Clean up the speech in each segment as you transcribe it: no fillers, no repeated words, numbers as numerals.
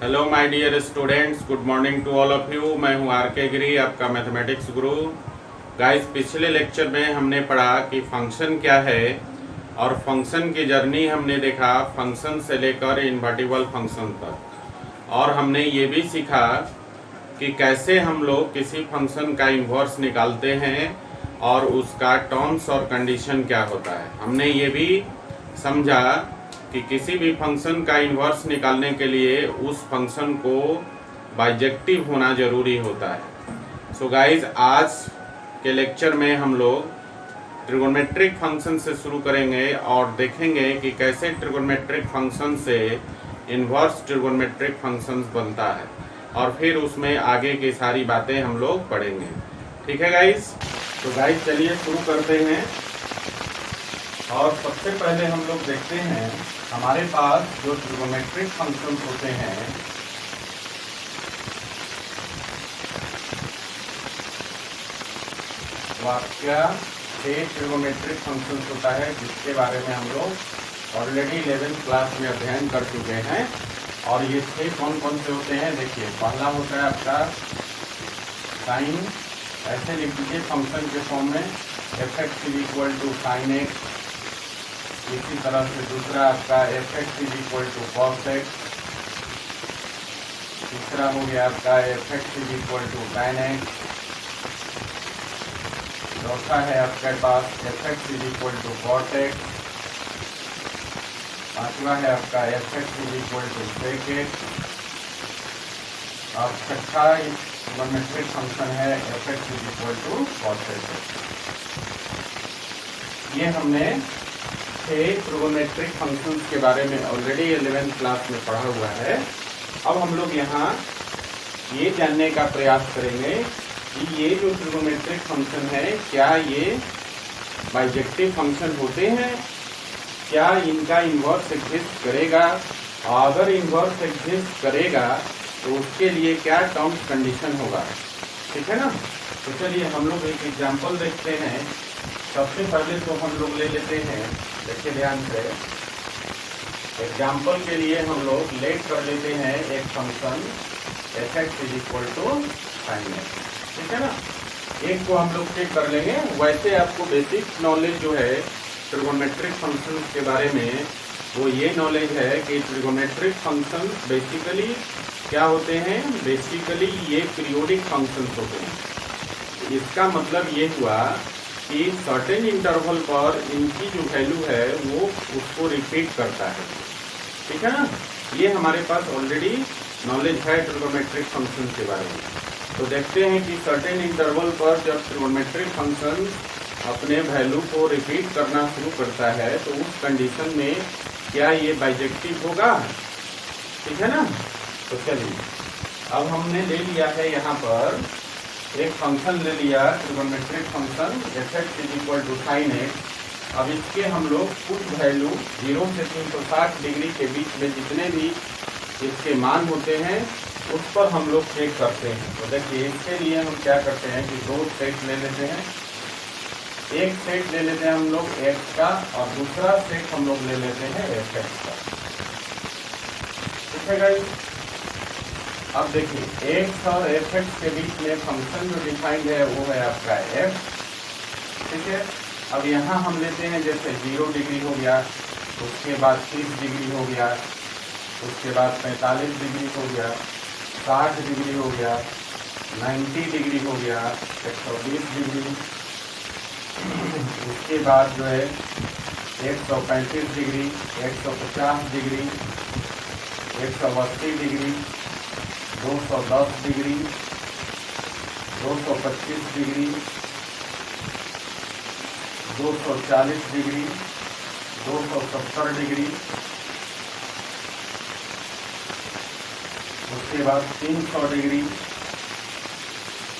Hello my dear students, good morning to all of you. मैं हूं are के गिरी, आपका मैथमेटिक्स गुरु। गाइस, पिछले लेक्चर में हमने पढ़ा कि फंक्शन क्या है और फंक्शन की जर्नी हमने देखा फंक्शन से लेकर इन्वर्टिबल फंक्शन तक। और हमने ये भी सीखा कि कैसे हम लोग किसी फंक्शन का इन्वर्स निकालते हैं और उसका टर्म्स और कंडीशन क्या होता है। हमने ये भी समझा कि किसी भी फंक्शन का इन्वर्स निकालने के लिए उस फंक्शन को बाइजेक्टिव होना जरूरी होता है। सो गाइज, आज के लेक्चर में हम लोग ट्रिगोनोमेट्रिक फंक्शन से शुरू करेंगे और देखेंगे कि कैसे ट्रिगोनोमेट्रिक फंक्शन से इन्वर्स ट्रिगोनोमेट्रिक फंक्शन बनता है और फिर उसमें आगे की सारी बातें हम लोग पढ़ेंगे। ठीक है गाइज? तो गाइज चलिए शुरू करते हैं। और सबसे पहले हम लोग देखते हैं हमारे पास जो ट्रिगोनोमेट्रिक फंक्शन होते हैं वाक्य से ट्रिगोनोमेट्रिक फंक्शन होता है, जिसके बारे में हम लोग ऑलरेडी 11th क्लास में अध्ययन कर चुके हैं। और ये छह कौन कौन से होते हैं देखिए। पहला होता है आपका साइन, ऐसे लिख दीजिए फंक्शन के फॉर्म में, एफ(x) = sin x। इसी तरह से दूसरा आपका f(x) = cos x। तीसरा हो गया आपका f(x) = tan x। चौथा है आपके पास f(x) = cot x। पांचवा है आपका f(x) = sec x। और छठा ट्रिगोनोमेट्रिक फंक्शन है f(x) = cos x। ये हमने ट्रिगोनोमेट्रिक फंक्शंस के बारे में ऑलरेडी 11th क्लास में पढ़ा हुआ है। अब हम लोग यहाँ ये जानने का प्रयास करेंगे कि ये जो ट्रिगोनोमेट्रिक फंक्शन है, क्या ये बाइजेक्टिव फंक्शन होते हैं, क्या इनका इन्वर्स एग्जिस्ट करेगा, और अगर इन्वर्स एग्जिस्ट करेगा तो उसके लिए क्या टर्म्स कंडीशन होगा। ठीक है ना? तो चलिए हम लोग एक एग्जाम्पल देखते हैं। सबसे पहले तो हम लोग ले लेते हैं, देखिए ध्यान से, एग्जाम्पल के लिए हम लोग लेट कर लेते हैं एक फंक्शन f(x) = sin x। ठीक है ना? एक को हम लोग चेक कर लेंगे। वैसे आपको बेसिक नॉलेज जो है ट्रिगोनोमेट्रिक फंक्शन के बारे में, वो ये नॉलेज है कि ट्रिगोनोमेट्रिक फंक्शन बेसिकली क्या होते हैं। बेसिकली ये पीरियोडिक फंक्शन होते हैं। इसका मतलब ये हुआ कि सर्टेन इंटरवल पर इनकी जो वैल्यू है वो उसको रिपीट करता है। ठीक है ना? ये हमारे पास ऑलरेडी नॉलेज है ट्रिगोनोमेट्रिक फंक्शन के बारे में। तो देखते हैं कि सर्टेन इंटरवल पर जब ट्रिगोनोमेट्रिक फंक्शन अपने वैल्यू को रिपीट करना शुरू करता है तो उस कंडीशन में क्या ये बाइजेक्टिव होगा। ठीक है ना? तो चलिए, अब हमने ले लिया है यहाँ पर एक फंक्शन ले लिया trigonometric function f(x) = sin x। अब इसके हम लोग कुछ वैल्यू 0 से 360 डिग्री के बीच में जितने भी इसके मान होते हैं उस पर हम लोग चेक करते हैं। तो देखिए, इसके लिए हम क्या करते हैं कि दो सेट ले लेते हैं। एक सेट ले लेते हैं हम लोग x का और दूसरा सेट हम लोग ले लेते हैं f(x) का। ठीक है गाइस? अब देखिए, x और f(x) के बीच में फंक्शन जो डिफाइंड है वो है आपका f। ठीक है? अब यहाँ हम लेते हैं जैसे 0 डिग्री हो गया, उसके बाद 30 डिग्री हो गया, उसके बाद 45 डिग्री हो गया, 60 डिग्री हो गया, 90 डिग्री हो गया, 120 डिग्री, उसके बाद जो है 135 degree, 150 degree, 180 degree, 210 degree, 225 degree, 240 degree, 270 degree, उसके बाद 300 डिग्री,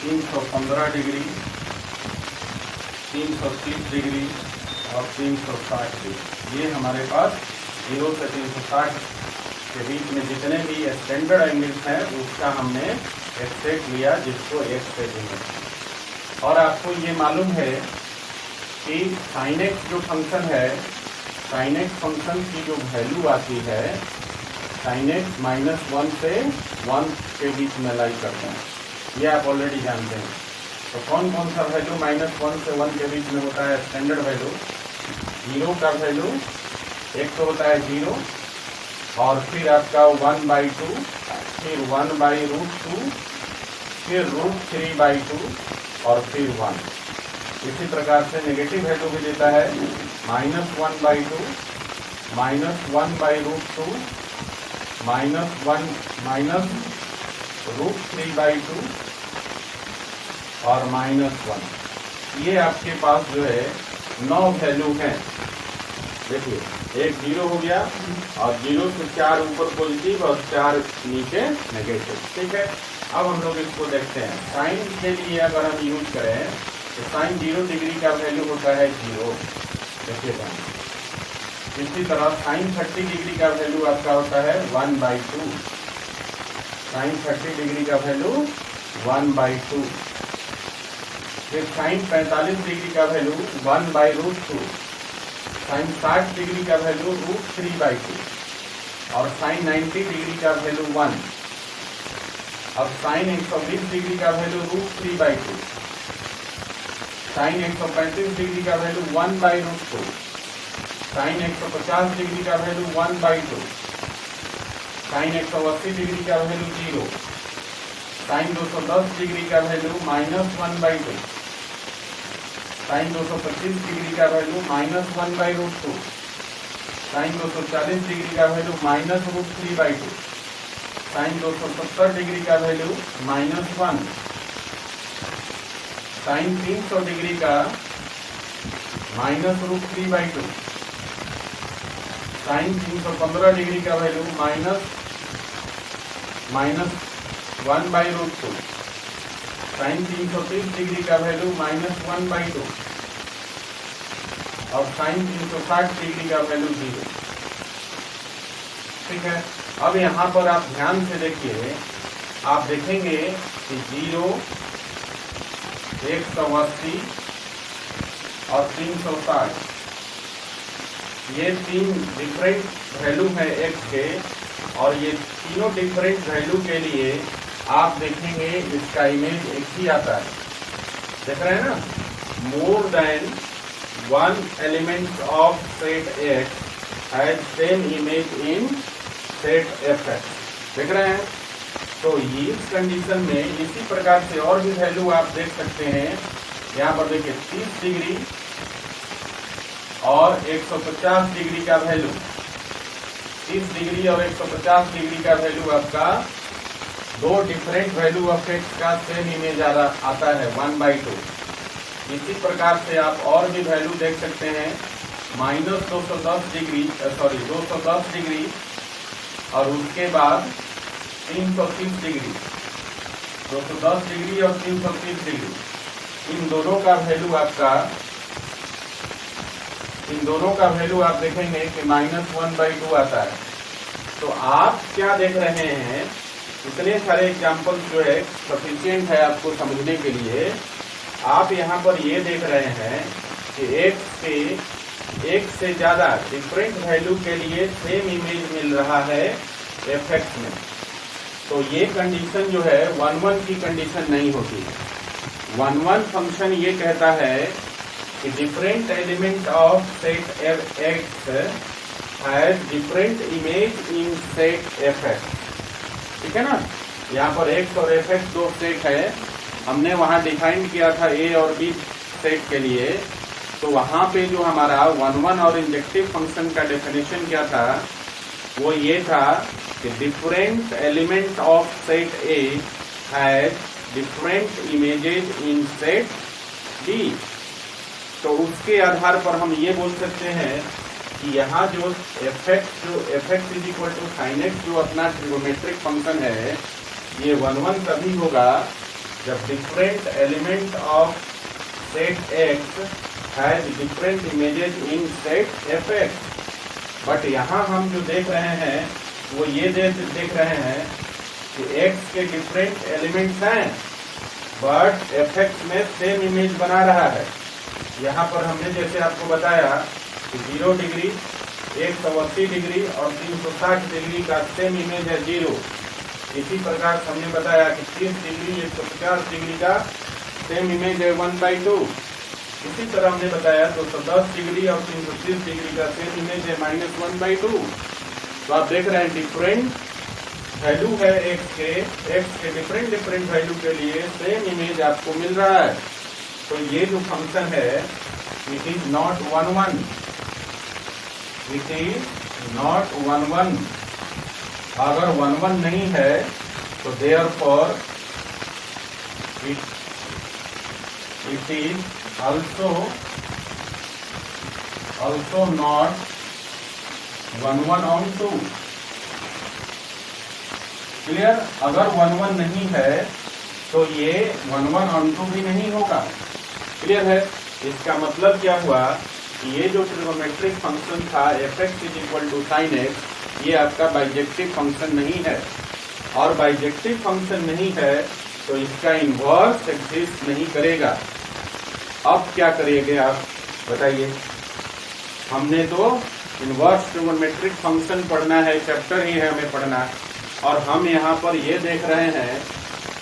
315 डिग्री, 330 डिग्री और 360 डिग्री। ये हमारे पास 0 से 360 के बीच में जितने भी स्टैंडर्ड एंगल्स हैं उसका हमने एक सेट लिया, जिसको एक सेट लिया। और आपको ये मालूम है कि sin x जो फंक्शन है, sin x फंक्शन की जो वैल्यू आती है साइन एक्स -1 से 1 के बीच में लाई करते हैं, ये आप ऑलरेडी जानते हैं। तो कौन कौन सा वैल्यू -1 से 1 के बीच में होता है? स्टैंडर्ड वैल्यू 0 का वैल्यू एक तो होता है 0, और फिर आपका 1/2, फिर 1/√2, फिर √3/2 और फिर 1। इसी प्रकार से नेगेटिव वैल्यू भी देता है -1/2, -1/√2, -√3/2 और -1। ये आपके पास जो है 9 वैल्यू हैं। देखिए, एक 0 हो गया और 0 से 4 ऊपर पॉजिटिव और 4 नीचे नेगेटिव। ठीक है, अब हम लोग इसको देखते हैं। साइन के लिए अगर हम यूज करें तो साइन 0 डिग्री का वैल्यू होता है 0। देखिएगा, इसी तरह साइन 30 डिग्री का वैल्यू आपका होता है 1/2। साइन 30 डिग्री का वैल्यू 1/2। फिर साइन 45 डिग्री का वैल्यू 1/√2। साइन 60 डिग्री का वैल्यू √3/2 और साइन 90 डिग्री का वैल्यू 1। अब साइन 120 डिग्री का वैल्यू √3/2। साइन 135 डिग्री का वैल्यू 1/√2। साइन 150 डिग्री का वैल्यू 1/2। साइन 180 डिग्री का वैल्यू 0। साइन 210 डिग्री का वैल्यू -1/2। साइन 225 डिग्री का वैल्यू -1/√2। साइन 240 डिग्री का वैल्यू -√3/2। साइन 270 डिग्री का वैल्यू -1। साइन 300 डिग्री का -√3/2। साइन 315 डिग्री का वैल्यू -1/√2। साइन 330 डिग्री का वैल्यू -1/2 और साइन 360 डिग्री का वैल्यू 0। ठीक है, अब यहाँ पर आप ध्यान से देखिए, आप देखेंगे कि 0, 180 और 360 ये 3 डिफरेंट वैल्यू है x के, और ये तीनों डिफरेंट वैल्यू के लिए आप देखेंगे इसका इमेज एक ही आता है। देख रहे हैं ना? More than 1 element of set x has same image in set fx। देख रहे हैं? तो इस कंडीशन में इसी प्रकार से और भी वैल्यू आप देख सकते हैं। यहाँ पर देखिए 30 डिग्री और 150 डिग्री का वैल्यू, 30 डिग्री और 150 डिग्री का वैल्यू आपका 2 डिफरेंट वैल्यू ऑफ एक्स का सेम इमेज आता है 1/2। इसी प्रकार से आप और भी वैल्यू देख सकते हैं, -210 डिग्री 210 डिग्री और उसके बाद 330 डिग्री, 210 डिग्री और 330 डिग्री, इन दोनों का वैल्यू आप देखेंगे कि -1/2 आता है। तो आप क्या देख रहे हैं, इतने सारे एग्जाम्पल जो है सफिशिएंट है आपको समझने के लिए। आप यहाँ पर ये देख रहे हैं कि एक से ज्यादा डिफरेंट वैल्यू के लिए सेम इमेज मिल रहा है fx में। तो ये कंडीशन जो है 1-1 की कंडीशन नहीं होती। 1-1 फंक्शन ये कहता है कि different element of set x has different image in set fx। ठीक है ना? यहाँ पर x और fx 2 सेट है, हमने वहाँ डिफाइन किया था a और b सेट के लिए। तो वहाँ पे जो हमारा 1-1 और इंजेक्टिव फंक्शन का डेफिनेशन क्या था, वो ये था कि different element of set A has different images in set B। तो उसके आधार पर हम ये बोल सकते हैं कि यहाँ जो fx is equal to sine x जो अपना ट्रिगोमेट्रिक फंक्शन है, ये 1-1 तभी होगा जब different element of set x has different images in set fx। But यहाँ हम जो देख रहे हैं वो ये देख रहे हैं कि x के डिफरेंट एलिमेंट्स हैं, बट fx में सेम इमेज बना रहा है। यहाँ पर हमने जैसे आपको बताया कि 0 डिग्री 180 डिग्री और 360 डिग्री का सेम इमेज है 0। इसी प्रकार हमने बताया कि 30 डिग्री 150 डिग्री का सेम इमेज है 1/2। इसी तरह हमने बताया 210 डिग्री और 330 डिग्री का सेम इमेज है -1/2। तो आप देख रहे हैं डिफरेंट वैल्यू है x के डिफरेंट वैल्यू के लिए सेम इमेज आपको मिल रहा है। तो ये जो फंक्शन है इट इज नॉट 1 1, अगर 1 1 नहीं है तो therefore it is also not 1 1 on 2। Clear? अगर 1 1 नहीं है तो ये 1 1 on 2 भी नहीं होगा। क्लियर है? इसका मतलब क्या हुआ कि ये जो ट्रिगोनोमेट्रिक फंक्शन था fx = sin x, ये आपका बाइजेक्टिव फंक्शन नहीं है, और बाइजेक्टिव फंक्शन नहीं है तो इसका इन्वर्स एग्जिस्ट नहीं करेगा। अब क्या करेंगे आप बताइए? हमने तो इनवर्स ट्रिगोनोमेट्रिक फंक्शन पढ़ना है, चैप्टर ही है हमें पढ़ना, और हम यहाँ पर ये देख रहे हैं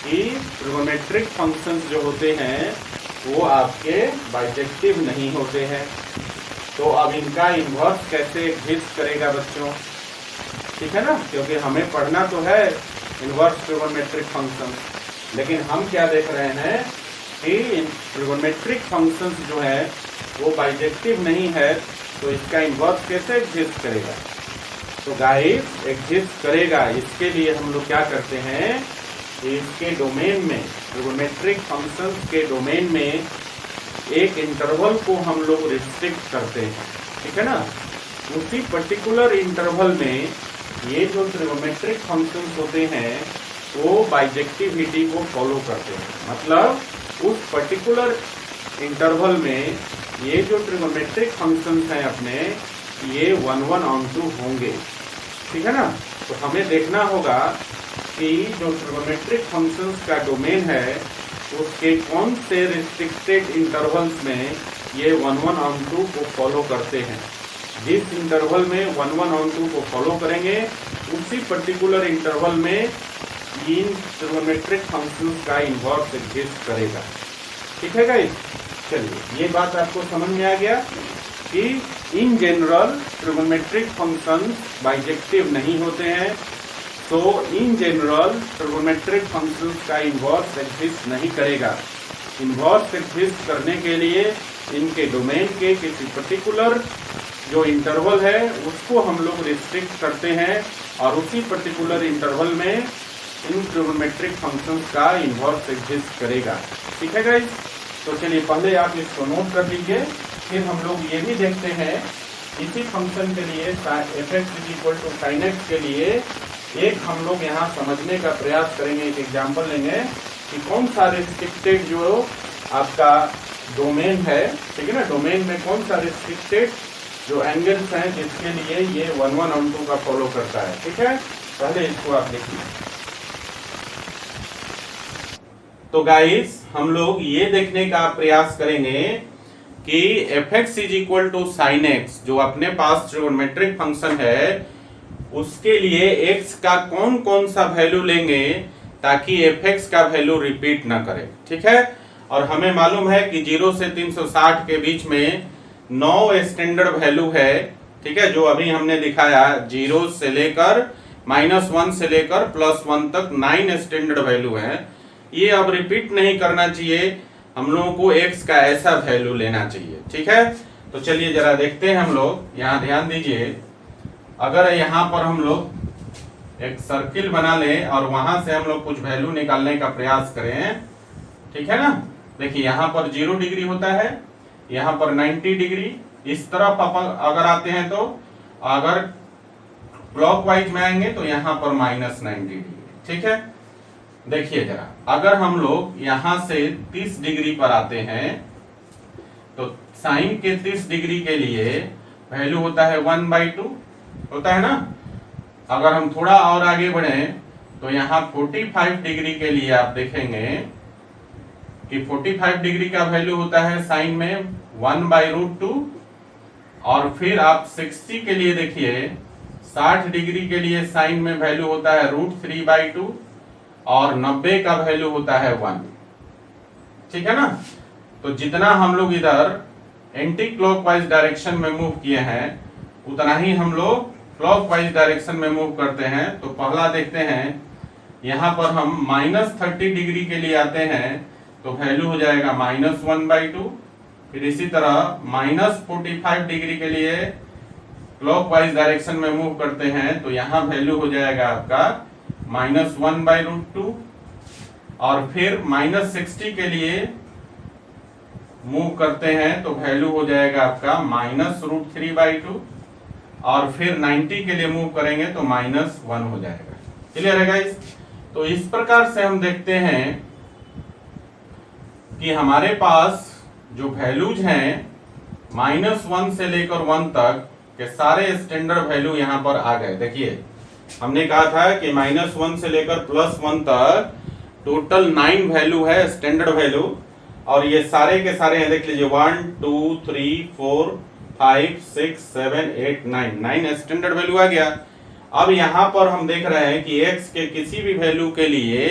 कि ट्रिगोनोमेट्रिक फंक्शंस जो होते हैं वो आपके बाइजेक्टिव नहीं होते हैं। तो अब इनका इनवर्स कैसे एग्जिस्ट करेगा बच्चों? ठीक है ना, क्योंकि हमें पढ़ना तो है इनवर्स ट्रिगोनोमेट्रिक फंक्शन, लेकिन हम क्या देख रहे हैं कि ट्रिगोनोमेट्रिक फंक्शंस जो है वो बाइजेक्टिव नहीं है, तो इसका इन्वर्स कैसे एग्जिस्ट करेगा? तो गाइस एग्जिस्ट करेगा। इसके लिए हम लोग क्या करते हैं, इसके डोमेन में, ट्रिगोनोमेट्रिक फंक्शंस के डोमेन में एक इंटरवल को हम लोग रिस्ट्रिक्ट करते हैं। ठीक है ना? उसी पर्टिकुलर इंटरवल में ये जो ट्रिगोनोमेट्रिक फंक्शंस होते हैं वो बाइजेक्टिविटी को फॉलो करते हैं। मतलब उस पर्टिकुलर इंटरवल में ये जो ट्रिगोनोमेट्रिक फंक्शंस हैं अपने, ये 1 1 on 2 होंगे। ठीक है ना? तो हमें देखना होगा कि जो ट्रिगोनोमेट्रिक फंक्शंस का डोमेन है उसके कौन से रिस्ट्रिक्टेड इंटरवल्स में ये 1 1 on 2 को फॉलो करते हैं। जिस इंटरवल में 1 1 on 2 को फॉलो करेंगे उसी पर्टिकुलर इंटरवल में इन ट्रिगोनोमेट्रिक फंक्शंस का इन्वर्स एग्जिस्ट करेगा। ठीक है गाइस? चलिए, ये बात आपको समझ में आ गया कि in general trigonometric functions bijective नहीं होते हैं। तो इन जनरल ट्रिगोनोमेट्रिक फंक्शंस का इन्वर्स एग्जिस्ट नहीं करेगा। इन्वर्स एग्जिस्ट करने के लिए इनके डोमेन के किसी पर्टिकुलर जो इंटरवल है उसको हम लोग रिस्ट्रिक्ट करते हैं, और उसी पर्टिकुलर इंटरवल में इन ट्रिगोनोमेट्रिक फंक्शंस का इन्वर्स एग्जिस्ट करेगा। ठीक है गाइस? तो चलिए पहले आप इसको नोट कर लीजिए, फिर हम लोग ये भी देखते हैं इसी फंक्शन के लिए fx = sin x के लिए एक हम लोग यहाँ समझने का प्रयास करेंगे, एक एग्जाम्पल लेंगे कि कौन सा रिस्ट्रिक्टेड जो आपका डोमेन है, ठीक है ना, डोमेन में कौन सा रिस्ट्रिक्टेड जो एंगल्स हैं जिसके लिए ये 1 1 on 2 का फॉलो करता है। ठीक है? पहले इसको आप देखिए। तो गाइस हम लोग ये देखने का प्रयास करेंगे कि fx = sin x जो अपने पास ट्रिगोनोमेट्रिक फंक्शन है उसके लिए x का कौन कौन सा वैल्यू लेंगे ताकि fx का वैल्यू रिपीट ना करे। ठीक है? और हमें मालूम है कि 0 से 360 के बीच में 9 स्टैंडर्ड वैल्यू है। ठीक है? जो अभी हमने दिखाया 0 से लेकर -1 से लेकर +1 तक 9 स्टैंडर्ड वैल्यू है। ये अब रिपीट नहीं करना चाहिए, हम लोगों को x का ऐसा वैल्यू लेना चाहिए। ठीक है? तो चलिए जरा देखते हैं हम लोग। यहाँ ध्यान दीजिए, अगर यहाँ पर हम लोग एक सर्किल बना लें और वहां से हम लोग कुछ वैल्यू निकालने का प्रयास करें। ठीक है ना? देखिए यहाँ पर 0 डिग्री होता है, यहाँ पर 90 डिग्री। इस तरफ अगर आते हैं तो अगर क्लॉकवाइज में आएंगे तो यहाँ पर -90 डिग्री। ठीक है? देखिए जरा, अगर हम लोग यहाँ से 30 डिग्री पर आते हैं तो साइन के 30 डिग्री के लिए वैल्यू होता है 1/2, होता है ना। अगर हम थोड़ा और आगे बढ़े तो यहाँ 45 डिग्री के लिए आप देखेंगे कि 45 डिग्री का वैल्यू होता है साइन में 1/√2, और फिर आप 60 के लिए देखिए 60 डिग्री के लिए साइन में वैल्यू होता है √3/2 और 90 का वैल्यू होता है 1। ठीक है ना। तो जितना हम लोग इधर एंटी क्लॉकवाइज डायरेक्शन में मूव किए हैं उतना ही हम लोग क्लॉकवाइज डायरेक्शन में मूव करते हैं। तो पहला देखते हैं, यहाँ पर हम -30 डिग्री के लिए आते हैं तो वैल्यू हो जाएगा -1/2। फिर इसी तरह -45 डिग्री के लिए क्लॉकवाइज डायरेक्शन में मूव करते हैं तो यहाँ वैल्यू हो जाएगा आपका -1/√2। और फिर -60 के लिए मूव करते हैं तो वैल्यू हो जाएगा आपका -√3/2। और फिर 90 के लिए मूव करेंगे तो -1 हो जाएगा। क्लियर है गाइस। तो इस प्रकार से हम देखते हैं कि हमारे पास जो वैल्यूज हैं -1 से लेकर 1 तक के सारे स्टैंडर्ड वैल्यू यहाँ पर आ गए। देखिए हमने कहा था कि -1 से लेकर +1 तक टोटल 9 वैल्यू है स्टैंडर्ड वैल्यू, और ये सारे के सारे हैं। देख लीजिए 1 2 3 4 5 6 7 8 9 स्टैंडर्ड वैल्यू आ गया। अब यहाँ पर हम देख रहे हैं कि x के किसी भी वैल्यू के लिए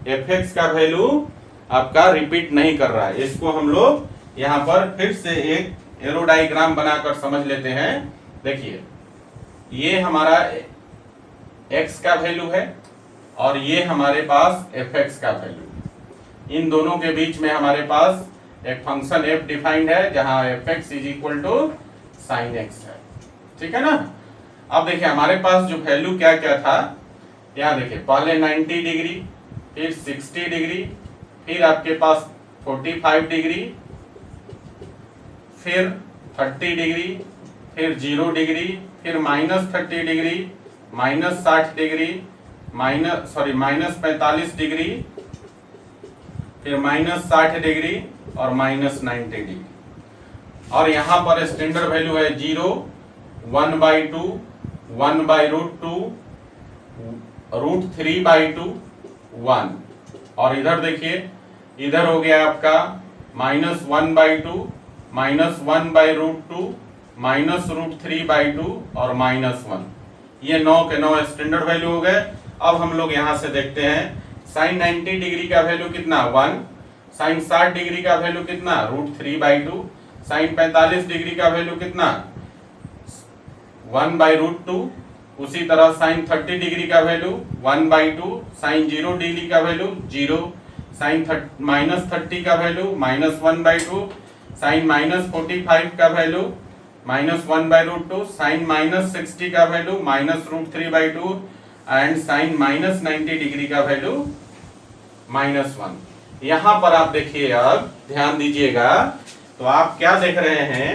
fx का वैल्यू आपका रिपीट नहीं कर रहा है। इसको हम लोग यहाँ पर फिर से एक एरो डायग्राम बनाकर समझ लेते हैं। देखिए ये हमारा x का वैल्यू है और ये हमारे पास fx का वैल्यू है। इन दोनों के बीच में हमारे पास एक फंक्शन f डिफाइंड है जहां fx = sin x है। ठीक है ना। अब देखिए हमारे पास जो वैल्यू क्या क्या था, यहाँ देखिए पहले 90 डिग्री, फिर 60 डिग्री, फिर आपके पास 45 डिग्री, फिर 30 डिग्री, फिर 0 डिग्री, फिर -30 डिग्री, -60 डिग्री, -45 डिग्री, फिर -60 डिग्री और -90 डिग्री। और यहाँ पर स्टैंडर्ड वैल्यू है 0, 1/2, 1/√2, √3/2, 1। और इधर देखिए इधर हो गया आपका -1/2, -1/√2, -√3/2 और -1। ये 9 के 9 स्टैंडर्ड वैल्यू हो गए। अब हम लोग यहाँ से देखते हैं sin 90 डिग्री का वैल्यू कितना 1, sin 60 डिग्री का वैल्यू कितना √3/2, sin 45 डिग्री का वैल्यू कितना 1/√2, उसी तरह sin 30 डिग्री का वैल्यू 1/2, sin 0 डिग्री का वैल्यू 0, sin -30 का वैल्यू -1/2, sin -45 का वैल्यू -1/√2, sin -60 का वैल्यू -√3/2 एंड sin -90 डिग्री का वैल्यू -1। यहाँ पर आप देखिए, अब ध्यान दीजिएगा, तो आप क्या देख रहे हैं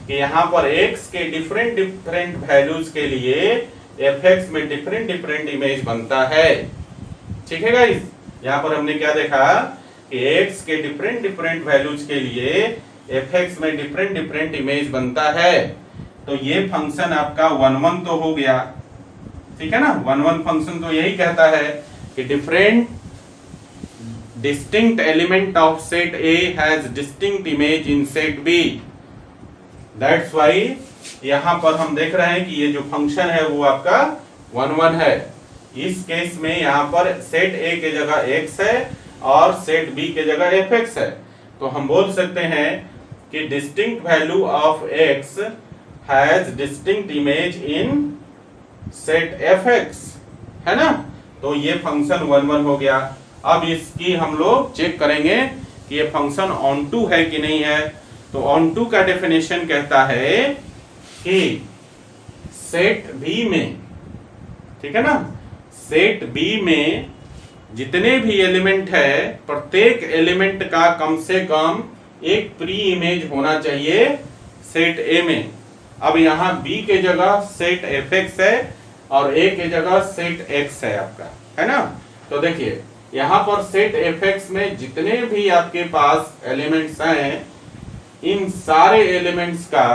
कि यहाँ पर x के डिफरेंट वैल्यूज के लिए fx में डिफरेंट इमेज बनता है। ठीक है गाइस। यहाँ पर हमने क्या देखा कि x के डिफरेंट वैल्यूज के लिए fx में डिफरेंट इमेज बनता है। तो ये फंक्शन आपका 1 तो हो गया। ठीक है ना। 1 फंक्शन तो यही कहता है कि different distinct element of set A has distinct image in set B. That's why यहाँ पर हम देख रहे हैं कि ये जो फंक्शन है वो आपका 1 है। इस केस में यहाँ पर सेट A के जगह x है और सेट B के जगह fx है। तो हम बोल सकते हैं कि distinct value of x has distinct image in set fx, है ना। तो ये फंक्शन 1 हो गया। अब इसकी हम लोग चेक करेंगे कि ये फंक्शन ऑन टू है कि नहीं है। तो ऑन टू का डेफिनेशन कहता है कि सेट बी में, ठीक है ना, सेट बी में जितने भी एलिमेंट है प्रत्येक एलिमेंट का कम से कम एक प्री इमेज होना चाहिए सेट ए में। अब यहाँ बी के जगह सेट fx है और a के जगह सेट x है आपका, है ना। तो देखिए यहाँ पर सेट fx में जितने भी आपके पास एलिमेंट्स हैं इन सारे एलिमेंट्स का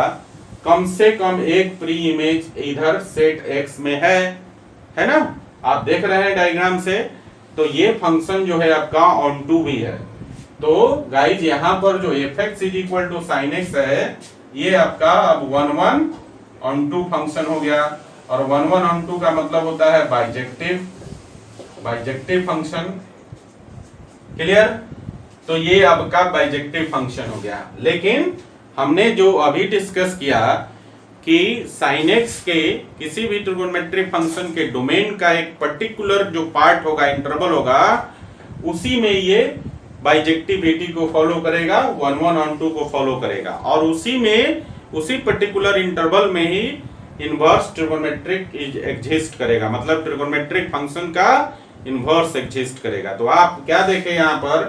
कम से कम एक प्री इमेज इधर सेट x में है ना। आप देख रहे हैं डायग्राम से। तो ये फंक्शन जो है आपका ऑन टू भी है। तो गाइज यहाँ पर जो fx = sin x है ये आपका अब 11/2 फंक्शन हो गया, और 11/2 का मतलब होता है बाइजेक्टिव फंक्शन। क्लियर? तो ये आपका बाइजेक्टिव फंक्शन हो गया। लेकिन हमने जो अभी डिस्कस किया कि sin x के किसी भी ट्रिगोनोमेट्रिक फंक्शन के डोमेन का एक पर्टिकुलर जो पार्ट होगा, इंटरवल होगा, उसी में ये बाइजेक्टिविटी को फॉलो करेगा, 11/2 को फॉलो करेगा, और उसी में उसी पर्टिकुलर इंटरवल में ही इनवर्स ट्रिगोनोमेट्रिक एग्जिस्ट करेगा, मतलब ट्रिगोनोमेट्रिक फंक्शन का इनवर्स एग्जिस्ट करेगा। तो आप क्या देखें यहाँ पर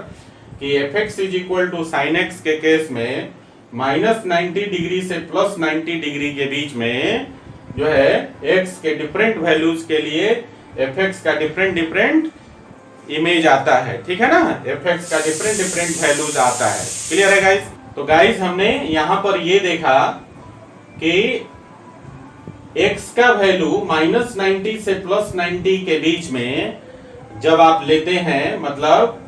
कि fx is equal to sine x के केस में -90 डिग्री से +90 डिग्री के बीच में जो है x के डिफरेंट वैल्यूज के लिए fx का डिफरेंट इमेज आता है, ठीक है ना, fx का डिफरेंट वैल्यूज आता है। क्लियर है गाइस? तो गाइस हमने यहाँ पर ये देखा कि x का वैल्यू -90 से +90 के बीच में जब आप लेते हैं, मतलब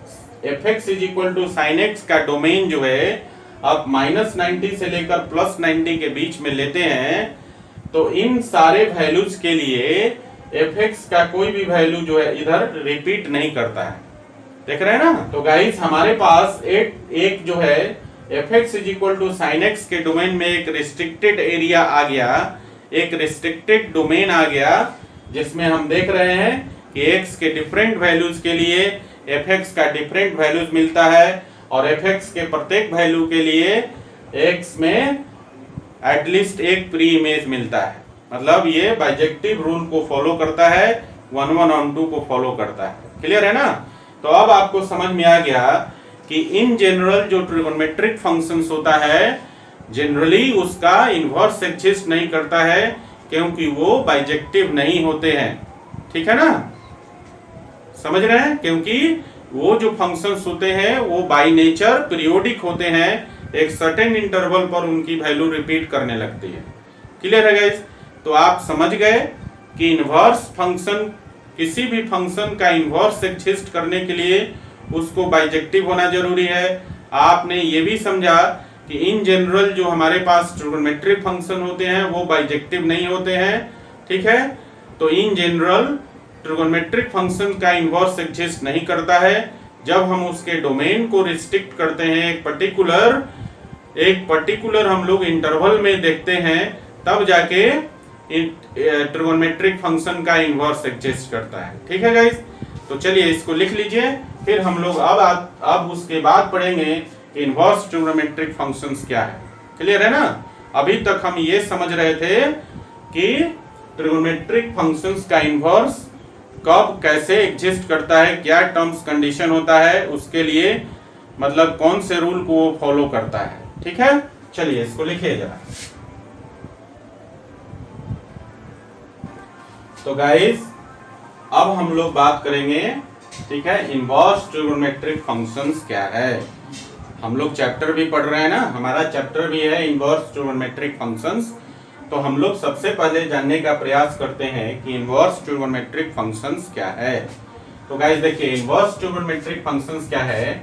fx is equal to sine x का डोमेन जो है आप -90 से लेकर +90 के बीच में लेते हैं, तो इन सारे वैल्यूज के लिए fx का कोई भी वैल्यू जो है इधर रिपीट नहीं करता है। देख रहे हैं ना? तो गाइस हमारे पास एक जो है fx is equal to sine x के डोमेन में एक रिस्ट्रिक्टेड एरिया आ गया, एक रिस्ट्रिक्टेड डोमेन आ गया, जिसमें हम देख रहे हैं कि x के डिफरेंट वैल्यूज के लिए fx का डिफरेंट वैल्यूज मिलता है, और fx के प्रत्येक वैल्यू के लिए x में एटलीस्ट एक प्री इमेज मिलता है। मतलब ये बाइजेक्टिव रूल को फॉलो करता है, 11/2 को फॉलो करता है। क्लियर है ना? तो अब आपको समझ में आ गया कि इन जनरल जो ट्रिगोनोमेट्रिक फंक्शंस होता है, जनरली उसका इनवर्स एग्जिस्ट नहीं करता है, क्योंकि वो बाइजेक्टिव नहीं होते हैं। ठीक है ना? समझ रहे हैं? क्योंकि वो जो फंक्शंस होते हैं वो बाय नेचर पीरियोडिक होते हैं, एक सर्टेन इंटरवल पर उनकी वैल्यू रिपीट करने लगती है। क्लियर है गाइस? तो आप समझ गए कि इनवर्स फंक्शन, किसी भी फंक्शन का इनवर्स एग्जिस्ट करने के लिए उसको बाइजेक्टिव होना जरूरी है। आपने ये भी समझा कि इन जनरल जो हमारे पास ट्रिगोनोमेट्रिक फंक्शन होते हैं वो बाइजेक्टिव नहीं होते हैं। ठीक है? तो इन जनरल ट्रिगोनोमेट्रिक फंक्शन का इनवर्स एग्जिस्ट नहीं करता है। जब हम उसके डोमेन को रिस्ट्रिक्ट करते हैं, एक पर्टिकुलर हम लोग इंटरवल में देखते हैं, तब जाके ट्रिगोनोमेट्रिक फंक्शन का इनवर्स एग्जिस्ट करता है। ठीक है गाइस? तो चलिए इसको लिख लीजिए, फिर हम लोग अब उसके बाद पढ़ेंगे इनवर्स ट्रिगोनोमेट्रिक फंक्शंस क्या है। क्लियर है ना? अभी तक हम ये समझ रहे थे कि ट्रिगोनोमेट्रिक फंक्शंस का इनवर्स कब कैसे एग्जिस्ट करता है, क्या टर्म्स कंडीशन होता है उसके लिए, मतलब कौन से रूल को वो फॉलो करता है। ठीक है? चलिए इसको लिखिए जरा। तो गाइस अब हम लोग बात करेंगे, ठीक है, इनवर्स ट्रिगोनोमेट्रिक फंक्शंस क्या है। हम लोग चैप्टर भी पढ़ रहे हैं ना, हमारा चैप्टर भी है इनवर्स ट्रिगोनोमेट्रिक फंक्शंस। तो हम लोग सबसे पहले जानने का प्रयास करते हैं कि इनवर्स ट्रिगोनोमेट्रिक फंक्शंस क्या है। तो गाइस देखिए, इनवर्स ट्रिगोनोमेट्रिक फंक्शंस क्या है।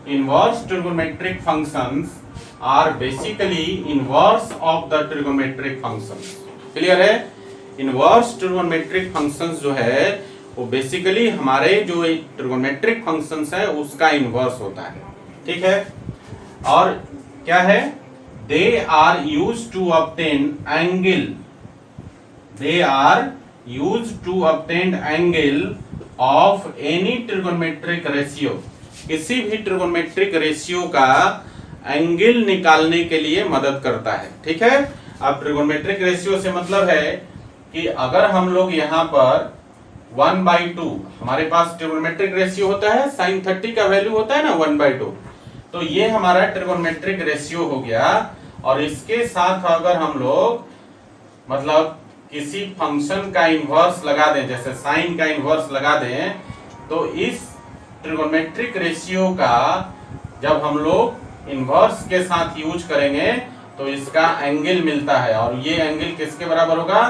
Inverse trigonometric functions are basically inverse of the trigonometric functions. Clear है? इनवर्स ट्रिगोनोमेट्रिक फंक्शंस जो है वो बेसिकली हमारे जो ट्रिगोनोमेट्रिक फंक्शंस है उसका इनवर्स होता है। ठीक है? और क्या है? They are used to obtain angle. They are used to obtain angle of any trigonometric ratio. किसी भी ट्रिगोनोमेट्रिक रेशियो का एंगल निकालने के लिए मदद करता है। ठीक है? अब ट्रिगोनोमेट्रिक रेशियो से मतलब है कि अगर हम लोग यहाँ पर 1/2 हमारे पास ट्रिगोनोमेट्रिक रेशियो होता है, sin 30 का वैल्यू होता है ना 1/2, तो ये हमारा ट्रिगोनोमेट्रिक रेशियो हो गया। और इसके साथ अगर हम लोग मतलब किसी फंक्शन का इनवर्स लगा दें, जैसे साइन का इनवर्स लगा दें, तो इस ट्रिगोनोमेट्रिक रेशियो का जब हम लोग इनवर्स के साथ यूज करेंगे तो इसका एंगल मिलता है, और ये एंगल किसके बराबर होगा?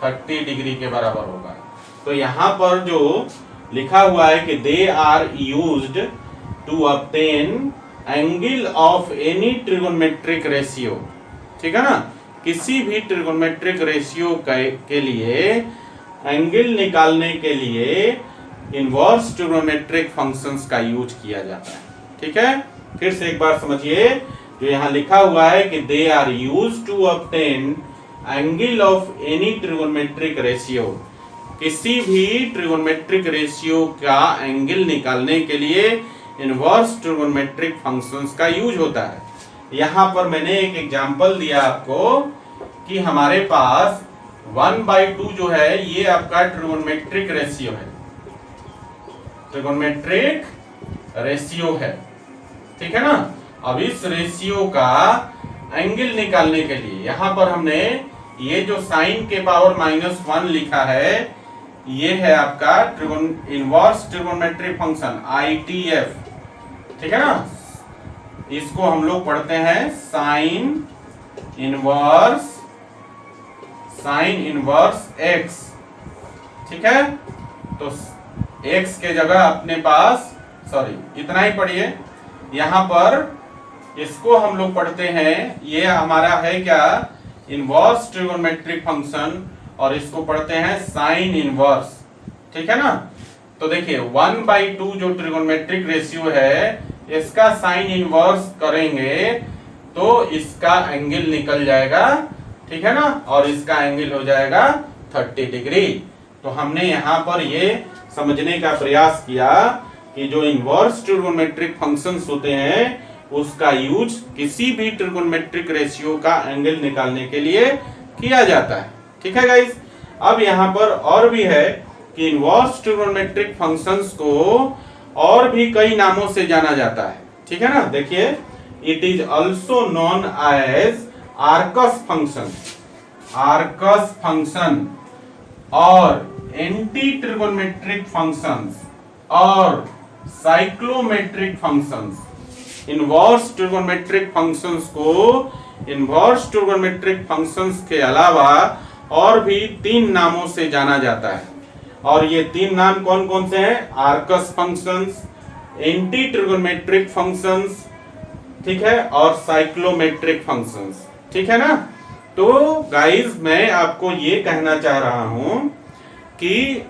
30 डिग्री के बराबर होगा। तो यहाँ पर जो लिखा हुआ है कि they are used to obtain angle of any trigonometric ratio, ठीक है ना। किसी भी ट्रिगोनोमेट्रिक रेशियो के लिए एंगल निकालने के लिए इनवर्स ट्रिगोनोमेट्रिक फंक्शंस का यूज किया जाता है। ठीक है, फिर से एक बार समझिए, जो यहाँ लिखा हुआ है कि they are used to obtain angle of any trigonometric ratio, किसी भी ट्रिगोनोमेट्रिक रेशियो का एंगल निकालने के लिए इनवर्स ट्रिगोनोमेट्रिक फंक्शंस का यूज होता है। यहाँ पर मैंने एक एग्जांपल दिया आपको कि हमारे पास 1/2 जो है ये आपका ट्रिगोनोमेट्रिक रेशियो है, ट्रिगोनोमेट्रिक रेशियो है, ठीक है ना। अब इस रेशियो का एंगल निकालने के लिए यहाँ पर हमने ये जो साइन के पावर -1 लिखा है, ये है आपका इनवर्स ट्रिगोनोमेट्रिक फंक्शन ITF, ठीक है ना। इसको हम लोग पढ़ते हैं साइन इनवर्स x, ठीक है। तो x के जगह अपने पास, सॉरी इतना ही पढ़िए, यहाँ पर इसको हम लोग पढ़ते हैं, ये हमारा है क्या, इनवर्स ट्रिगोनोमेट्रिक फंक्शन, और इसको पढ़ते हैं साइन इनवर्स, ठीक है ना। तो देखिए 1/2 जो ट्रिगोनोमेट्रिक रेशियो है, इसका साइन इनवर्स करेंगे तो इसका एंगल निकल जाएगा, ठीक है ना, और इसका एंगल हो जाएगा 30 डिग्री। तो हमने यहाँ पर ये समझने का प्रयास किया कि जो इनवर्स ट्रिगोनोमेट्रिक फंक्शंस होते हैं उसका यूज किसी भी ट्रिगोनोमेट्रिक रेशियो का एंगल निकालने के लिए किया जाता है, ठीक है गाइस। अब यहाँ पर और भी है कि इनवर्स ट्रिगोनोमेट्रिक फंक्शंस को और भी कई नामों से जाना जाता है, ठीक है ना। देखिए, it is also known as arcus function और एंटी ट्रिगोनोमेट्रिक फंक्शंस और cyclometric functions. Inverse trigonometric functions को इनवर्स ट्रिगोनोमेट्रिक फंक्शंस के अलावा और भी 3 नामों से जाना जाता है, और ये 3 नाम कौन कौन से हैं, Arcus functions, anti trigonometric functions, ठीक है, और साइक्लोमेट्रिक फंक्शंस, ठीक है ना। तो गाइस मैं आपको ये कहना चाह रहा हूं कि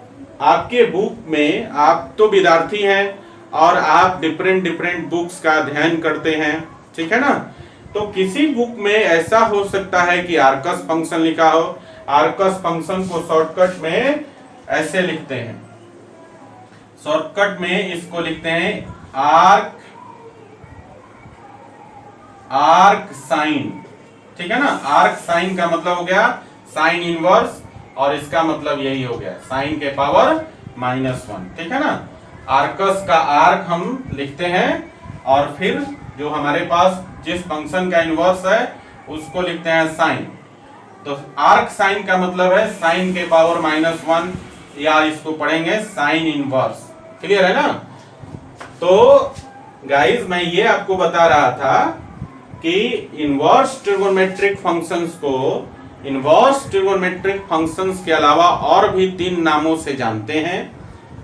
आपके बुक में, आप तो विद्यार्थी हैं और आप डिफरेंट बुक्स का अध्ययन करते हैं, ठीक है ना। तो किसी बुक में ऐसा हो सकता है कि आर्कस फंक्शन लिखा हो। आर्कस फंक्शन को शॉर्टकट में ऐसे लिखते हैं, शॉर्टकट में इसको लिखते हैं आर्क साइन, ठीक है ना। आर्क साइन का मतलब हो गया साइन इनवर्स, और इसका मतलब यही हो गया साइन के पावर -1, ठीक है ना। आर्कस का आर्क हम लिखते हैं, और फिर जो हमारे पास जिस फंक्शन का इनवर्स है उसको लिखते हैं साइन। तो आर्क साइन का मतलब है साइन के पावर -1, या इसको पढ़ेंगे साइन इनवर्स। क्लियर है ना। तो गाइस मैं ये आपको बता रहा था कि इनवर्स ट्रिगोनोमेट्रिक फंक्शंस को इनवर्स ट्रिगोनोमेट्रिक फंक्शंस के अलावा और भी 3 नामों से जानते हैं।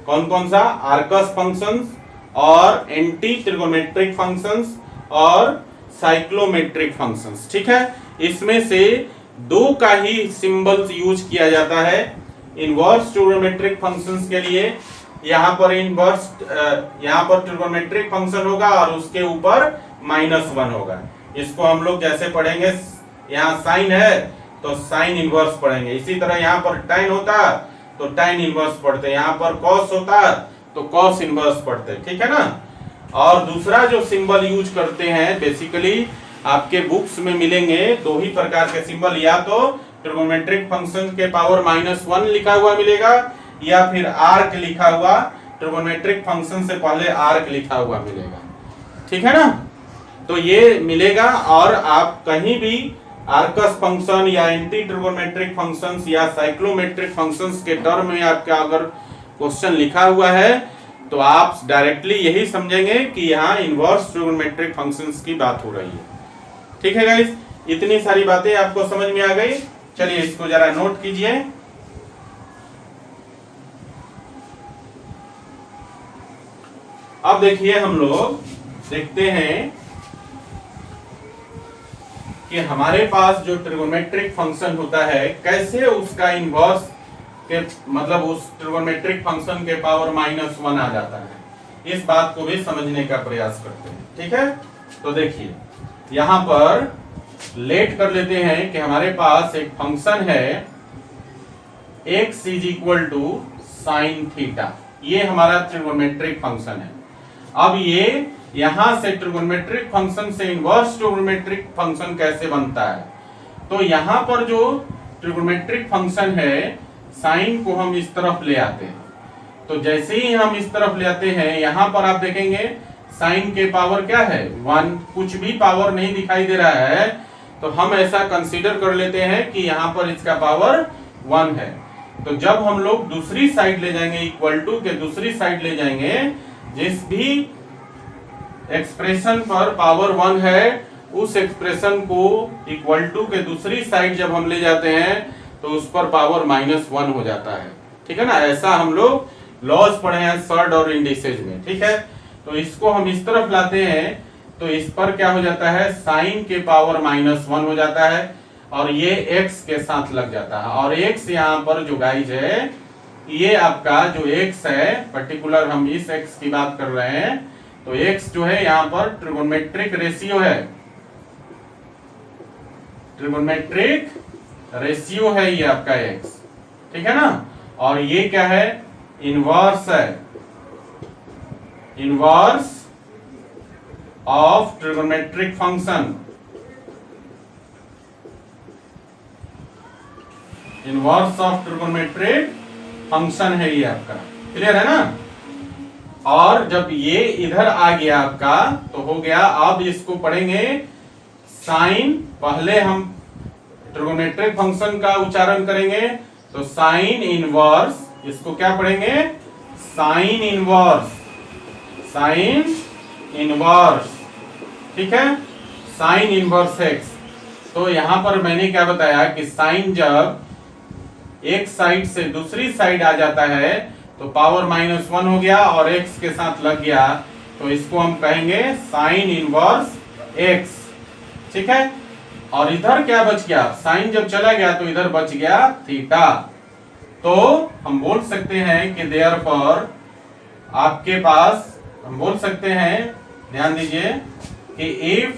कौन कौन सा, आर्कस फंक्शंस और एंटी ट्रिगोनोमेट्रिक फंक्शंस और साइक्लोमेट्रिक फंक्शंस, ठीक है। इसमें से 2 का ही सिंबल्स यूज किया जाता है इनवर्स ट्रिगोनोमेट्रिक फंक्शंस के लिए। यहाँ पर ट्रिगोनोमेट्रिक फंक्शन होगा और उसके ऊपर -1 होगा। इसको हम लोग कैसे पढ़ेंगे, यहाँ साइन है तो साइन इनवर्स पढ़ेंगे, इसी तरह यहाँ पर tan होता तो tan इनवर्स पढ़ते, यहाँ पर cos होता तो cos इनवर्स पढ़ते, ठीक है ना। और दूसरा जो सिंबल यूज करते हैं, बेसिकली आपके बुक्स में मिलेंगे 2 ही प्रकार के सिंबल, या तो ट्रिगोनोमेट्रिक फंक्शन के पावर -1 लिखा हुआ मिलेगा, या फिर आर्क लिखा हुआ, ट्रिगोनोमेट्रिक फंक्शन से पहले आर्क लिखा हुआ मिलेगा, ठीक है ना। तो ये मिलेगा, और आप कहीं भी आर्कस फंक्शन या एंटी ट्रिगोनोमेट्रिक फंक्शंस या साइक्लोमेट्रिक फंक्शंस के टर्म में आपका अगर क्वेश्चन लिखा हुआ है तो आप डायरेक्टली यही समझेंगे कि यहाँ इनवर्स ट्रिगोनोमेट्रिक फंक्शंस की बात हो रही है, ठीक है गाइस। इतनी सारी बातें आपको समझ में आ गई। चलिए इसको जरा नोट कीजिए। अब देखिए, हम लोग देखते हैं कि हमारे पास जो ट्रिगोनोमेट्रिक फंक्शन होता है कैसे उसका इनवर्स के मतलब उस ट्रिगोनोमेट्रिक फंक्शन के पावर -1 आ जाता है। इस बात को भी समझने का प्रयास करते हैं, ठीक है। तो देखिए यहां पर लेट कर लेते हैं कि हमारे पास एक फंक्शन है x is equal to sine theta, ये हमारा ट्रिगोनोमेट्रिक फंक्शन है। अब ये यहां से ट्रिगोनोमेट्रिक फंक्शन से इनवर्स ट्रिगोनोमेट्रिक फंक्शन कैसे बनता है, तो यहां पर जो ट्रिगोनोमेट्रिक फंक्शन है साइन को हम इस तरफ ले आते हैं। तो जैसे ही हम इस तरफ ले आते हैं यहां पर आप देखेंगे साइन के पावर क्या है 1, कुछ भी पावर नहीं दिखाई दे रहा है, तो हम ऐसा कंसीडर कर लेते हैं कि यहां पर इसका पावर 1 है। तो जब हम लोग दूसरी साइड ले जाएंगे इक्वल टू के दूसरी साइड ले जाएंगे, जिस भी एक्सप्रेशन पर पावर 1 है उस एक्सप्रेशन को इक्वल टू के दूसरी साइड जब हम ले जाते हैं तो उस पर पावर -1 हो जाता है, ठीक है ना। ऐसा हम लोग लॉज पढ़े हैं सर्ड और इंडिसेज में, ठीक है। तो इसको हम इस तरफ लाते हैं तो इस पर क्या हो जाता है साइन के पावर -1 हो जाता है और ये x के साथ लग जाता है। और x यहाँ पर जो गाइज है ये आपका जो x है पर्टिकुलर हम इस x की बात कर रहे हैं, तो x जो है यहाँ पर ट्रिगोनोमेट्रिक रेशियो है, ट्रिगोनोमेट्रिक रेशियो है ये आपका x, ठीक है ना। और ये क्या है इनवर्स है, inverse of trigonometric function, inverse of trigonometric function है ये आपका, क्लियर है ना। और जब ये इधर आ गया आपका तो हो गया, अब इसको पढ़ेंगे साइन, पहले हम ट्रिगोनोमेट्रिक फंक्शन का उच्चारण करेंगे तो साइन इनवर्स, इसको क्या पढ़ेंगे साइन इनवर्स, साइन इनवर्स, ठीक है, साइन इनवर्स x। तो यहां पर मैंने क्या बताया कि साइन जब एक साइड से दूसरी साइड आ जाता है तो पावर -1 हो गया और x के साथ लग गया, तो इसको हम कहेंगे साइन इनवर्स x, ठीक है। और इधर क्या बच गया, साइन जब चला गया तो इधर बच गया थीटा। तो हम बोल सकते हैं कि देयरफॉर आपके पास हम बोल सकते हैं, ध्यान दीजिए कि if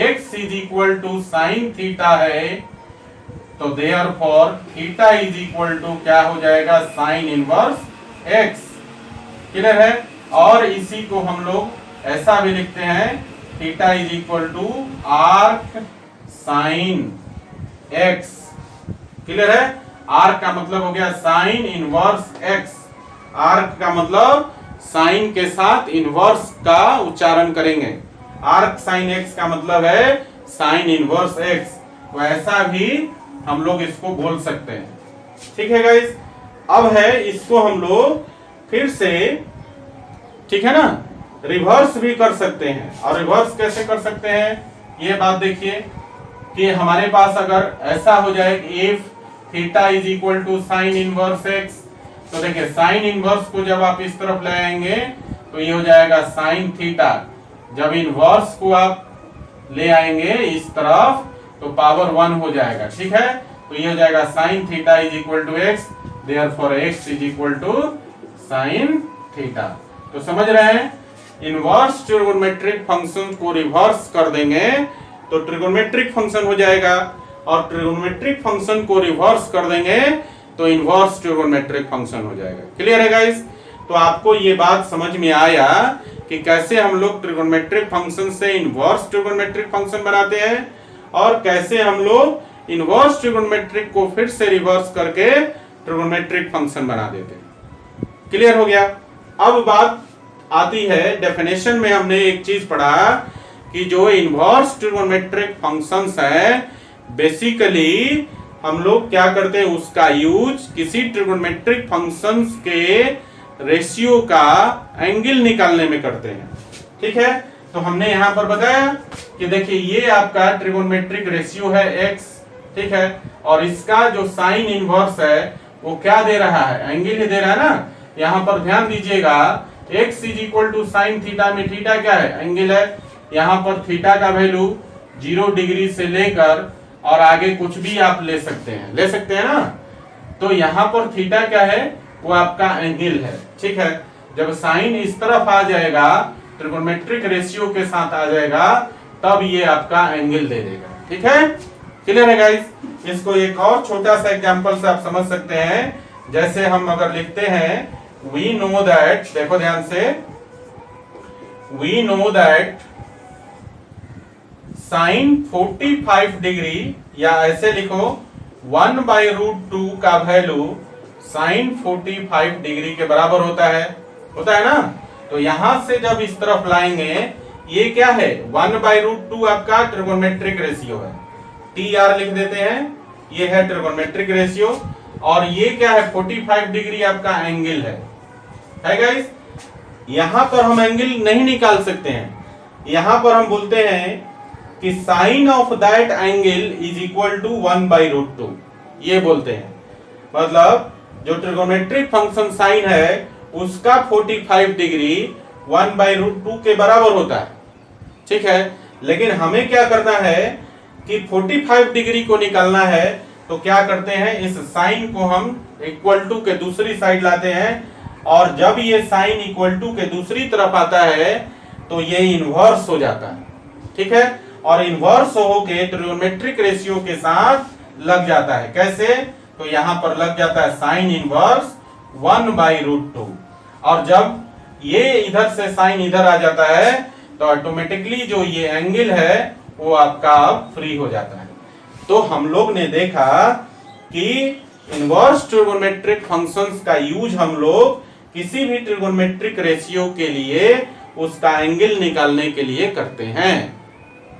x is equal to sine theta है तो therefore theta is equal to क्या हो जाएगा साइन इनवर्स x, क्लियर है। और इसी को हम लोग ऐसा भी लिखते हैं theta is equal to arc sine x, clear है। आर्क का मतलब हो गया साइन इनवर्स x, आर्क का मतलब साइन के साथ इनवर्स का उच्चारण करेंगे, आर्क साइन x का मतलब है साइन इनवर्स x, वैसा भी हम लोग इसको बोल सकते हैं, ठीक है गाइस। अब है इसको हम लोग फिर से, ठीक है ना, रिवर्स भी कर सकते हैं। और रिवर्स कैसे कर सकते हैं ये बात देखिए कि हमारे पास अगर ऐसा हो जाए if theta is equal to sine inverse x, तो देखिए साइन इनवर्स को जब आप इस तरफ ले आएंगे तो ये हो जाएगा साइन थीटा, जब इनवर्स को आप ले आएंगे इस तरफ तो पावर 1 हो जाएगा, ठीक है। तो ये हो जाएगा sine theta is equal to x, therefore x is equal to sine theta. तो समझ रहे हैं, इनवर्स ट्रिगोनोमेट्रिक फंक्शन को रिवर्स कर देंगे तो ट्रिगोनोमेट्रिक फंक्शन हो जाएगा, और ट्रिगोनोमेट्रिक फंक्शन को रिवर्स कर देंगे तो इनवर्स ट्रिगोनोमेट्रिक फंक्शन हो जाएगा, क्लियर है गाइस। तो आपको ये बात समझ में आया कि कैसे हम लोग ट्रिगोनोमेट्रिक फंक्शन से इनवर्स ट्रिगोनोमेट्रिक फंक्शन बनाते हैं और कैसे हम लोग इनवर्स ट्रिगोनोमेट्रिक को फिर से रिवर्स करके ट्रिगोनोमेट्रिक फंक्शन बना देते हैं, क्लियर हो गया। अब बात आती है डेफिनेशन में, हमने एक चीज पढ़ा कि जो इनवर्स ट्रिगोनोमेट्रिक फंक्शंस है बेसिकली हम लोग क्या करते हैं, उसका यूज किसी ट्रिगोनोमेट्रिक फंक्शंस के रेशियो का एंगल निकालने में करते हैं, ठीक है। तो हमने यहां पर बताया कि देखिए ये आपका ट्रिगोनोमेट्रिक रेशियो है x, ठीक है, और इसका जो साइन इनवर्स है वो क्या दे रहा है, एंगल ही दे रहा है ना। यहां पर ध्यान दीजिएगा x is equal to sine theta में थीटा क्या है, एंगल है। यहां पर थीटा का वैल्यू 0 डिग्री से लेकर और आगे कुछ भी आप ले सकते हैं ना। तो यहाँ पर थीटा क्या है, वो आपका एंगल है, ठीक है। जब साइन इस तरफ आ जाएगा, ट्रिगोनोमेट्रिक रेशियो के साथ आ जाएगा, तब ये आपका एंगल दे देगा, ठीक है। क्लियर है गाइस। इसको एक और छोटा सा एग्जांपल से आप समझ सकते हैं। जैसे हम अगर लिखते हैं वी नो दैट, देखो ध्यान से, we know that sine 45 degree, या ऐसे लिखो 1/√2 का वैल्यू साइन 45 डिग्री के बराबर होता है ना। तो यहां से जब इस तरफ लाएंगे, ये क्या है, 1/√2 आपका ट्रिगोनोमेट्रिक रेशियो है, TR लिख देते हैं, ये है ट्रिगोनोमेट्रिक रेशियो। और ये क्या है, 45 डिग्री आपका एंगल है गाइस। यहां पर हम एंगल नहीं निकाल सकते हैं, यहां पर हम बोलते हैं कि sine of that angle is equal to 1/√2, ये बोलते हैं। मतलब जो ट्रिगोनोमेट्रिक फंक्शन साइन है, उसका 45 डिग्री 1/√2 के बराबर होता है, ठीक है। लेकिन हमें क्या करना है कि 45 डिग्री को निकालना है, तो क्या करते हैं, इस साइन को हम इक्वल टू के दूसरी साइड लाते हैं, और जब ये साइन इक्वल टू के दूसरी तरफ आता है तो ये इनवर्स हो जाता है, ठीक है। और इनवर्स होके ट्रिगोनोमेट्रिक रेशियो के साथ लग जाता है। कैसे, तो यहां पर लग जाता है साइन इनवर्स 1/√2, और जब ये इधर से साइन इधर आ जाता है, तो ऑटोमेटिकली जो ये एंगल है वो आपका फ्री हो जाता है। तो हम लोग ने देखा कि इनवर्स ट्रिगोनोमेट्रिक फंक्शंस का यूज हम लोग किसी भी ट्रिगोनोमेट्रिक रेशियो के लिए उसका एंगल निकालने के लिए करते हैं।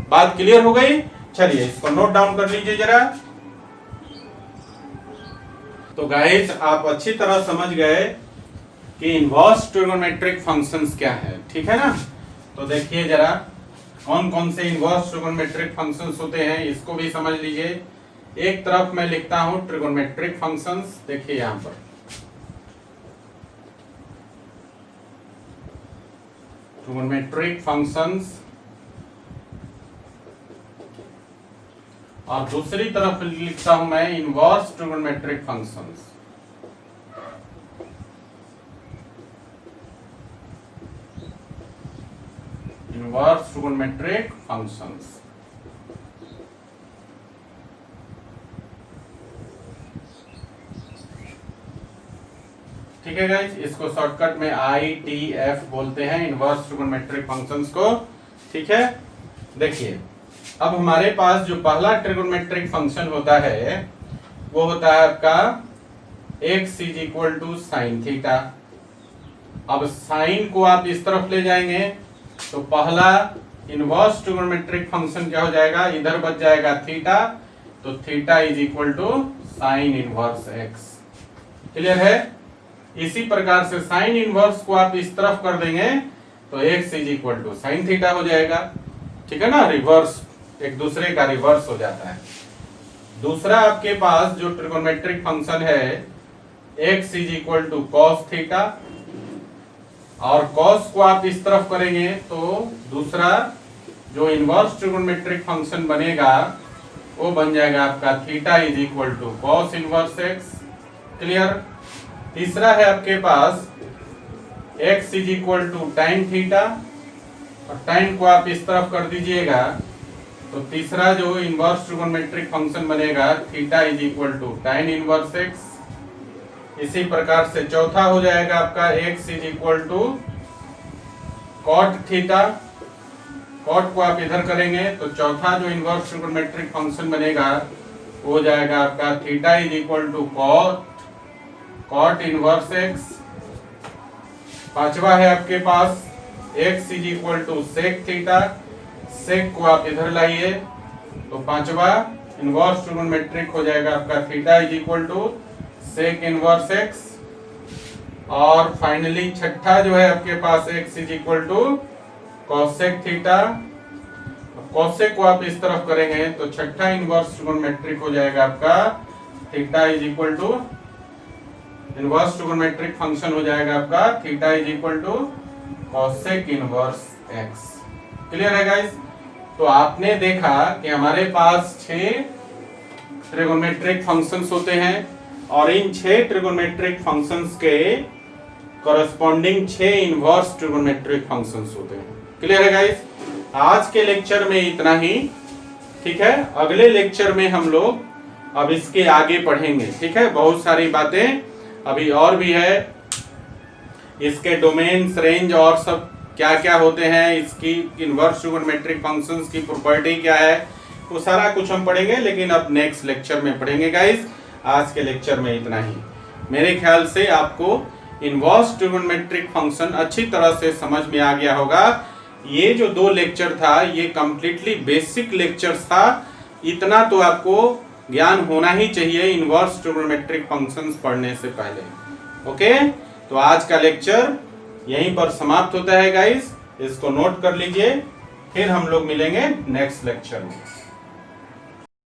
बात क्लियर हो गई। चलिए इसको नोट डाउन कर लीजिए जरा। तो गाइस आप अच्छी तरह समझ गए कि इनवर्स ट्रिगोनोमेट्रिक फंक्शंस क्या है, ठीक है ना। तो देखिए जरा कौन कौन से इनवर्स ट्रिगोनोमेट्रिक फंक्शंस होते हैं, इसको भी समझ लीजिए। एक तरफ मैं लिखता हूं ट्रिगोनोमेट्रिक फंक्शंस, देखिए यहां पर ट्रिगोनोमेट्रिक फंक्शंस, और दूसरी तरफ लिखता हूं मैं inverse trigonometric functions. Inverse trigonometric functions, ठीक है गाइस। इसको शॉर्टकट में ITF बोलते हैं, इनवर्स ट्रिगोनोमेट्रिक फंक्शंस को, ठीक है। देखिए अब हमारे पास जो पहला ट्रिगोनोमेट्रिक फंक्शन होता है वो होता है आपका x is equal to sine theta. अब साइन को आप इस तरफ ले जाएंगे तो पहला इनवर्स ट्रिगोनोमेट्रिक फंक्शन क्या हो जाएगा, इधर बच जाएगा थीटा, तो theta is equal to sine inverse x। Clear है। इसी प्रकार से साइन इनवर्स को आप इस तरफ कर देंगे तो x is equal to sine theta हो जाएगा, ठीक है ना। रिवर्स, एक दूसरे का रिवर्स हो जाता है। दूसरा आपके पास जो ट्रिगोनोमेट्रिक फंक्शन है x is equal to cos theta, और कॉस को आप इस तरफ करेंगे तो दूसरा जो इनवर्स ट्रिगोनोमेट्रिक फंक्शन बनेगा वो बन जाएगा आपका theta is equal to cos inverse x। Clear. तीसरा है आपके पास x is equal to tan theta, और टाइन को आप इस तरफ कर दीजिएगा तो तीसरा जो इनवर्स ट्रिगोनोमेट्रिक फंक्शन बनेगा theta is equal to tan inverse x। इसी प्रकार से चौथा हो जाएगा आपका x is equal to cot theta. Cot को आप इधर करेंगे तो चौथा जो इनवर्स ट्रिगोनोमेट्रिक फंक्शन बनेगा वो हो जाएगा आपका theta is equal to cot inverse x। पांचवा है आपके पास x is equal to sec theta. Sec को आप इधर लाइए तो पांचवा इनवर्स ट्रिगोनोमेट्रिक हो जाएगा आपका theta is equal to sec inverse x। और फाइनली छठा जो है आपके पास x is equal to cosec theta. Cosec को आप इस तरफ करेंगे तो छठा इनवर्स ट्रिगोनोमेट्रिक हो जाएगा आपका theta is equal to, inverse trigonometric function हो जाएगा आपका theta is equal to cosec inverse x। Clear है गाइस। तो आपने देखा कि हमारे पास 6 ट्रिगोनोमेट्रिक फंक्शंस होते हैं और इन 6 ट्रिगोनोमेट्रिक फंक्शंस के कॉरेस्पॉन्डिंग 6 इनवर्स ट्रिगोनोमेट्रिक फंक्शंस होते हैं। क्लियर है गाइस? आज के लेक्चर में इतना ही, ठीक है। अगले लेक्चर में हम लोग अब इसके आगे पढ़ेंगे, ठीक है। बहुत सारी बातें अभी और भी है, इसके डोमेन्स, रेंज और सब क्या क्या होते हैं, इसकी इनवर्स ट्रिगोनोमेट्रिक फंक्शंस की प्रॉपर्टी क्या है, वो सारा कुछ हम पढ़ेंगे, लेकिन अब नेक्स्ट लेक्चर में पढ़ेंगे गाइस। आज के लेक्चर में इतना ही। मेरे ख्याल से आपको इनवर्स ट्रिगोनोमेट्रिक फंक्शन अच्छी तरह से समझ में आ गया होगा। ये जो 2 लेक्चर था ये कंप्लीटली बेसिक लेक्चर्स था, इतना तो आपको ज्ञान होना ही चाहिए इनवर्स ट्रिगोनोमेट्रिक फंक्शंस पढ़ने से पहले। ओके, तो आज का लेक्चर यहीं पर समाप्त होता है गाइस, इसको नोट कर लीजिए, फिर हम लोग मिलेंगे नेक्स्ट लेक्चर में।